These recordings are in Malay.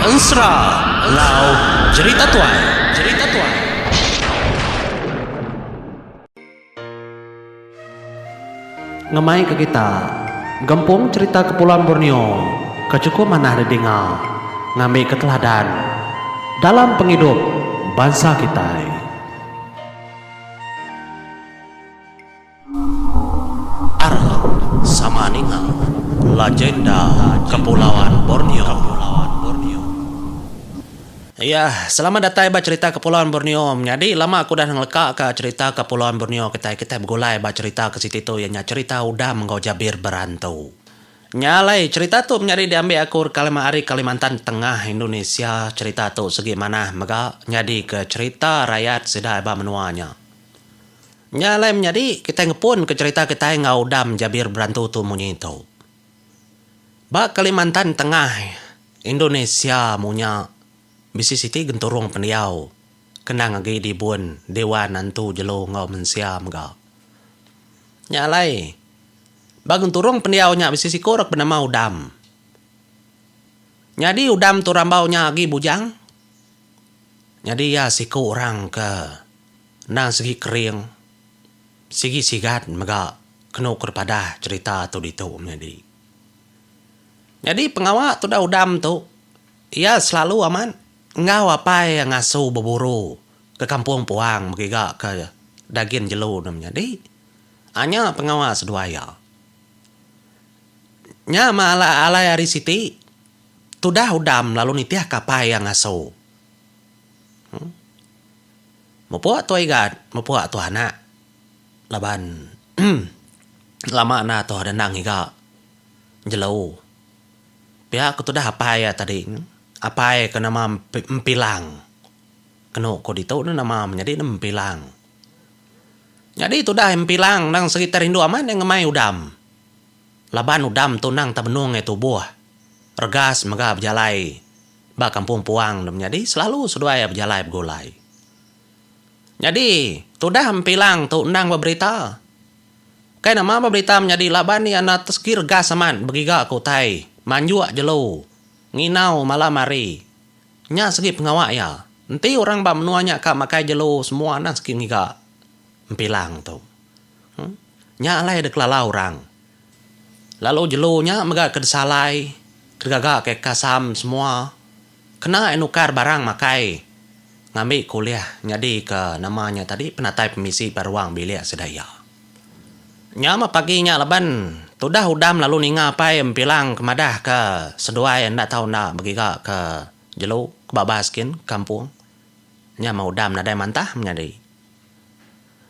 Ensra Lau Cerita Tuai. Cerita Tuai. Ngemai ke kita Gempung cerita Kepulauan Borneo kecukup manah didengar ngambil keteladan dalam penghidup bangsa kita. Arham Samaninga, legenda Kepulauan Borneo. Ya, selamat datang ba cerita Kepulauan Borneo. Jadi lama aku dah ngeleka ke cerita Kepulauan Borneo kita bergulai ba cerita ke situ tu yang cerita udah menggau Jabir berantau. Nyalai cerita tu menjadi diambil aku Kalimantan Tengah Indonesia. Cerita tu segi mana mega jadi ke cerita rakyat sedai ba menuanya. Nyalai menjadi kita ngepun ke cerita kita ngau dam Jabir berantau tu munyi tu. Ba Kalimantan Tengah Indonesia munya bisi siti genturung pendiau kena ngagi di bun dewan nantu jelo ngau mensia mga nyalai bagun turung pendiau nya bisi sikorok bernama udam nyadi udam tu rambau nya agi bujang nyadi ya siku orang ke nang segi kering segi sigat mga kena kepada cerita tu ditu jadi pengawak tu dah udam tu ia selalu aman ngau apa yang ngasuh berburu ke kampung puang begiga ke daging jelo namanya di hanya pengawas dua ya nya ala hari siti tudah udam lalu nitiah kapai yang ngasuh mepuak tu igat mepuak tu anak laban lama na tu ada nang higa jelo pihak tu dah apa ya tadi apa ke nama empilang kena ko dito na nama menjadi empilang jadi itu dah empilang nang sekitar Hindu aman yang ngemai udam laban udam tu nang tabenung itu buah regas mega berjalai ba kampung puang menjadi selalu sedua ya berjalai bergolai jadi tu dah empilang tu nang berberita kayak nama berberita menjadi laban ni anak teskir gas aman begiga ko tai manjuak jelo nginau malam hari nya segi pengawak ya nanti orang ba menuanya kak makai jelo semua anak segi ngiga empilang tu nya alai dek lala orang lalu jelo nya mega kedesalai kegaga ke kasam semua kena enukar barang makai ngambil kuliah nyadi ke namanya tadi penatai pemisi paruang bilik sedaya nya ma paginya leban tudah udam lalu ninga apa yang bilang kemadah ke sedua yang tak tahu nak begiga ke jelo ke babaskin kampung nya mau udam nadai mantah menjadi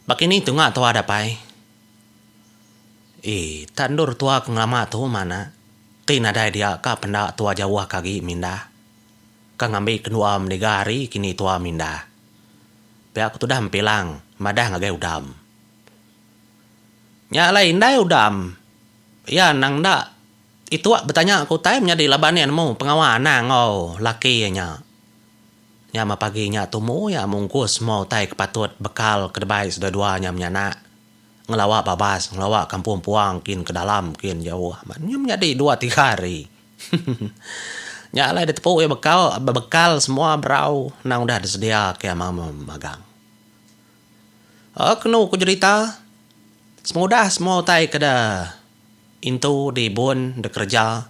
bakini tengah tu ada pai tandur tua kenglama tu mana ti nadai dia ka penda tua jauh kagi mindah ka ngambil kedua menegari kini tua mindah pihak tu dah mempilang madah ngagai udam nya lain dai udam ya nang dak itu bertanya aku time nya di laban ni mau pengawan nang laki nya ma paginya tumu ya mungkus mau tai kepatut bekal kedebai sudah duanya menyana ngelawak babas ngelawak kampung puang kin ke dalam kin jauh nya menjadi 2-3 hari nya lah ditepuk ya bekal semua berau nang udah disedia ke mama magang kenu ku cerita semudah semua tai kada into di bun de kerja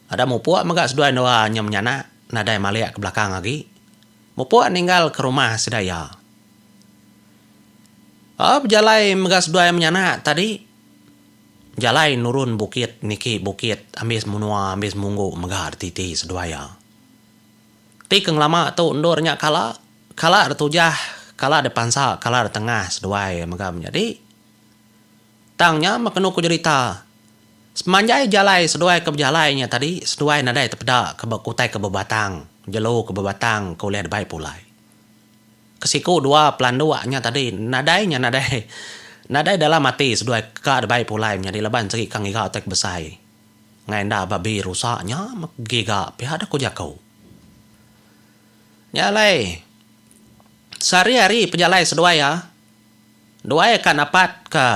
ada mau puak megak sedua doa nya menyana nadai maliak ke belakang lagi mau puak ninggal ke rumah sedaya berjalai megak sedua menyana tadi jalai nurun bukit niki bukit ambis munua ambis munggu megak titi sedua ya ti keng lama tu ndornya kala retujah kala de pansa kala de tengah sedua megak menjadi tangnya makenu ku cerita semanjai jalai seduai ke berjalainya tadi seduai nadai tepeda ke kutai ke bebatang jelo ke bebatang kau lihat baik pulai kesiku 2 pelanduanya tadi nadainya nadai dalam mati seduai ke ada baik pulai menjadi leban segi kang iga otak besai ngainda babi rusaknya giga pihak ada ku jakau nyalai sehari-hari pejalai seduai ya duai kan apat ke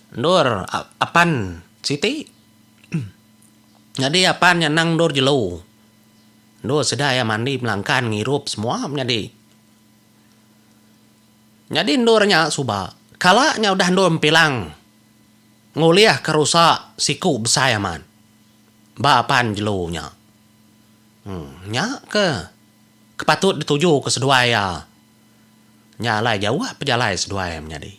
Nur apan siti jadi apan yang nang dur jelo Ndo sedaya mandi melangkan ngirup semua menjadi. Jadi ndurnya suba. Kalanya udah ndur mpilang. Nguliah kerusak siku besaya man. Bapan jelunya. Nya ke. Kepatut dituju ke seduaya. Nya lai jauh pejalai seduaya menjadi.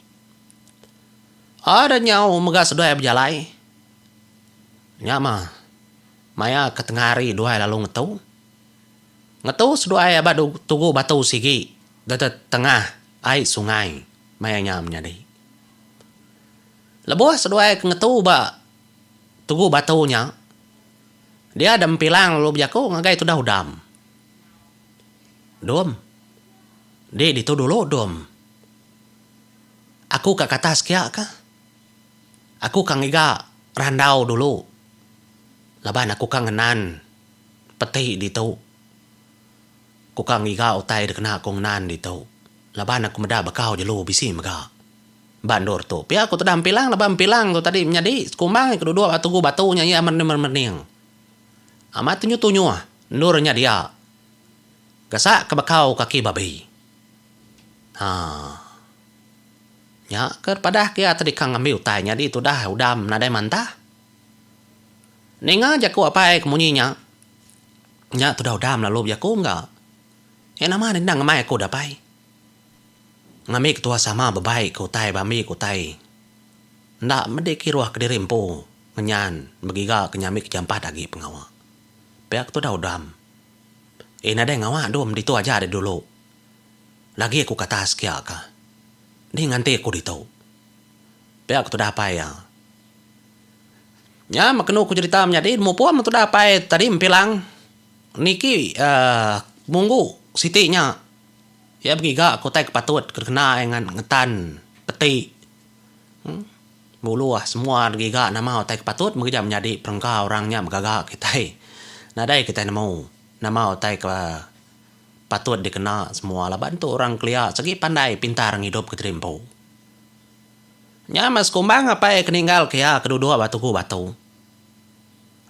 Ada nyau megah seduaya pejalai. Nya mah. Maya ketengari duai lalu ngetu. Ngetu seduaya badu tugu batu sigi. Dedet tengah air sungai. Maya nya menjadi. Lebuh seduaya ngetu ba. Tugu batunya. Dia ada mpilang lalu bijaku ngagai itu dah udam. Dom. Dia itu dulu dom. Aku kak kata sekia kah? Aku kang iga randau dulu. Laban aku kang ngenan. Peti ditu. Aku kang iga utai dekena aku ngenan ditu. Laban aku meda bakau jelu bisi mega. Bandor tu. Pia aku tuh dampilang laban pilang tu tadi menjadi kumbang kedua batu batunya ya mening. Amat tunyu nurnya dia. Gasak ke bakau kaki babi. Nya kepada kia tadi kang ambil tanya di itu dah udam nadai mantah. Ninga jaku apa kemunyinya. Nya tu dah udam lalu jaku enggak. Nama nindang ngamai aku dapai. Ngamik tua sama babai ku tai bami ku tai. Ndak mendeki ruah kedirimpu. Ngenyan begiga kenyamik jampat lagi pengawa. Pihak tu dah udam. Nada ngawa dom di tu aja ada dulu. Lagi aku kata sekia ka. Ni nganti aku di tu. Pihak tu dah apa ya. Nya makenu ku cerita menjadi mupuan tu dah apa tadi mpilang. Niki munggu sitinya. Ya begiga aku tai kepatut kena dengan ngetan peti. Bulu semua begiga nama tai kepatut begiga menjadi perengkau orangnya begaga kita. Nadai kita nama tai ke patut dikena semua lah bantu orang kelia segi pandai pintar ngidup keterimpo. Nya mas kumbang apa keninggal kia kedua batuku batu.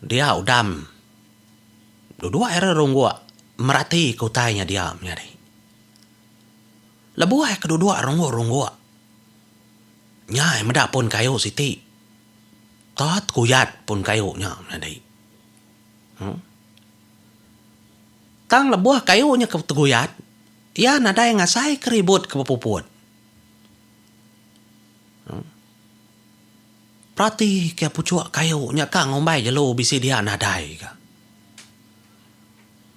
Dia udam. Dua era runggu merati kutainya dia menjadi. Lebuh kedua runggu. Nya meda pun kayu siti. Tot kuyat pun kayunya menjadi. Tang lebuh kayunya ke teguyat. Ya nadai ngasai keribut ke puput. Prati ke pucuk kayunya kang ngombai jelu bisi dia nadai ka.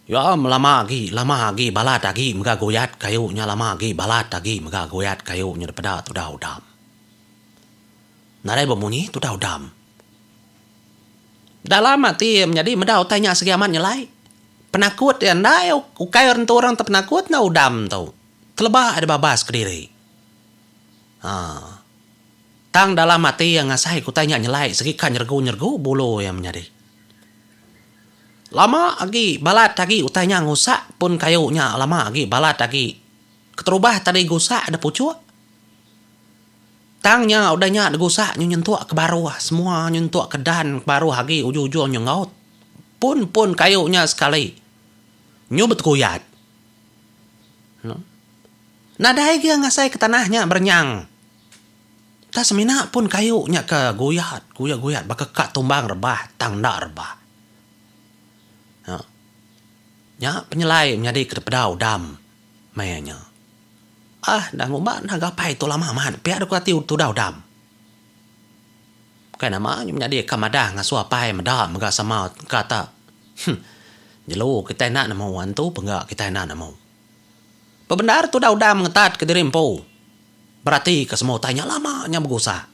Ya lama lagi balat lagi mega goyat kayunya lama lagi balat lagi mega goyat kayunya daripada tu dah udam. Nadai bemunyi tu dah udam. Dah lama ti menjadi medau tanya segiaman nyelai. Penakut ya ndai ukai orang terpenakut na udam tau. Telebah ada babas ke diri. Tang dalam mati yang ngasai ku tanya nyelai segi kan nyergu bulu yang menjadi. Lama lagi balat lagi utanya ngusak pun kayunya lama lagi balat lagi. Keterubah tadi gusak ada pucuk. Tangnya udahnya ada gusak nyentuh ke baru semua nyentuh ke dan baru lagi ujung-ujung nyengaut. Pun kayunya sekali. Nyubet kuyat. Nadai dia ngasai ke tanahnya bernyang. Tak semina pun kayunya ke guyat bakal tumbang rebah tang ndak rebah. Nya penyelai menjadi kepada udam mayanya. Dah ngumba dah gapai tu lama man. Pihak aku hati tu dah udam. Kaya namanya menjadi kamadah ngasuh apai medah mega sama kata. Jelu kita nak nama wantu penggak kita nak nama. Bebenar tu dah udam ngetat ke dirimpo. Berarti ke semua tanya lamanya begusa.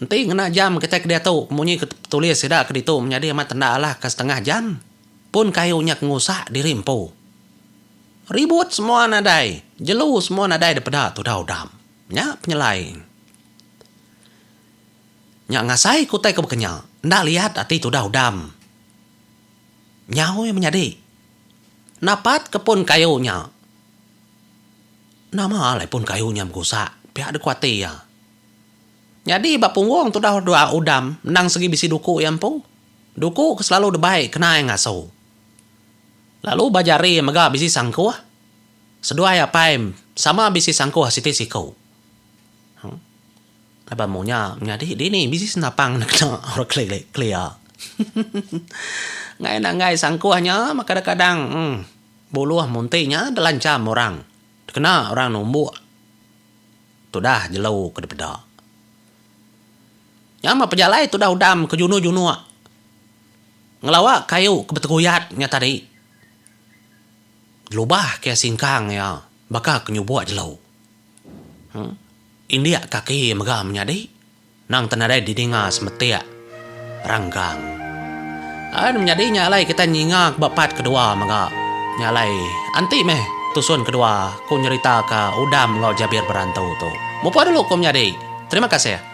Nanti ngena jam kita ke dia tu. Kemudian tulis tidak ke ditu menjadi amat tenda lah ke setengah jam. Pun kayunya ngusak dirimpo. Ribut semua nadai. Jelu semua nadai daripada tu dah udam. Nya penyelai. Nya ngasai kutai ke bekenya. Ndak lihat hati tu dah udam. Nyau yang menjadi. Napat ke pun kayunya. Nama alai pun kayunya gusak. Pihak dekuati ya. Jadi bapungwong tu dah dua udam. Nang segi bisi duku yang pun. Duku selalu debai kena yang ngasuh. Lalu bajari maga bisi sangkuah. Sedua ya paim sama bisi sangkuah siti sikau. Apa maunya menjadi ini bisi senapang nak orang clear. Ngai sangkuahnya maka kadang buluh muntinya delancam orang. Kena orang nombok. Tu dah jelau ke depeda. Yang pejalai tu dah udam ke junu-junu. Ngelawak kayu ke beteguyatnya tadi. Lubah kaya singkang ya. Baka kenyubuk jelau. India kaki megam nyadi. Nang tenadai didinga semetia. Ranggang. Menjadi nyalai kita nyingak bapat kedua mega. Nyalai anti meh tusun kedua ku nyerita ke udam lo Jabir berantau tu. Mupa dulu ku menjadi. Terima kasih.